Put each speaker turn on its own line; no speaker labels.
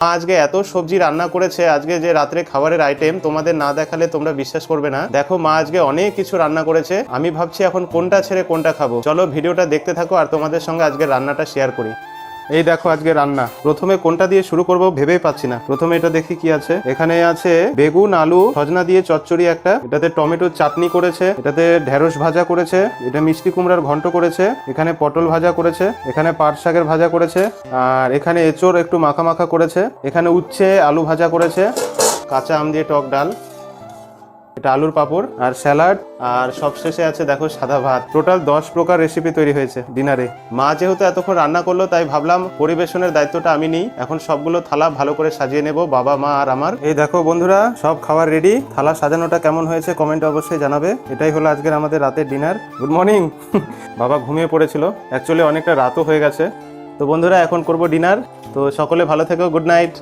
আজকে এত সবজি রান্না করেছে, আজকে যে রাত্রে খাবারের আইটেম তোমাদের না দেখালে তোমরা বিশ্বাস করবে না। দেখো মা আজকে অনেক কিছু রান্না করেছে, আমি ভাবছি এখন কোনটা ছেড়ে কোনটা খাবো। চলো ভিডিওটা দেখতে থাকো আর তোমাদের সঙ্গে আজকে রান্নাটা শেয়ার করি। এই দেখো আজকে রান্না, প্রথমে কোনটা দিয়ে শুরু করব ভেবেই পাচ্ছি না। প্রথমে এটা দেখি কি আছে। এখানে আছে বেগুন, আলু, সজনা দিয়ে চচ্চড়ি একটা, এটাতে টমেটোর চাটনি করেছে, এটাতে ঢেঁড়স ভাজা করেছে, এটা মিষ্টি কুমড়ার ঘন্ট করেছে, এখানে পটল ভাজা করেছে, এখানে পাট শাকের ভাজা করেছে, আর এখানে এঁচোড় একটু মাখা মাখা করেছে, এখানে উচ্ছে আলু ভাজা করেছে, কাঁচা আম দিয়ে টক ডাল, এটা আলুর পাঁপড় আর স্যালাড, আর সবশেষে আছে দেখো সাদা ভাত। টোটাল 10 প্রকার রেসিপি তৈরি হয়েছে ডিনারে। মা যেহেতু এতক্ষণ রান্না করলো তাই ভাবলাম পরিবেশনের দায়িত্বটা আমি নিই। এখন সবগুলো থালা ভালো করে সাজিয়ে নেব, বাবা মা আর আমার। এই দেখো বন্ধুরা, সব খাবার রেডি। থালা সাজানোটা কেমন হয়েছে কমেন্টে অবশ্যই জানাবে। এটাই হলো আজকের আমাদের রাতের ডিনার। Good morning. বাবা ঘুমিয়ে পড়েছিল, অ্যাকচুয়ালি অনেকটা রাতও হয়ে গেছে। তো বন্ধুরা এখন করব ডিনার। তো সকলে ভালো থেকো, গুড নাইট।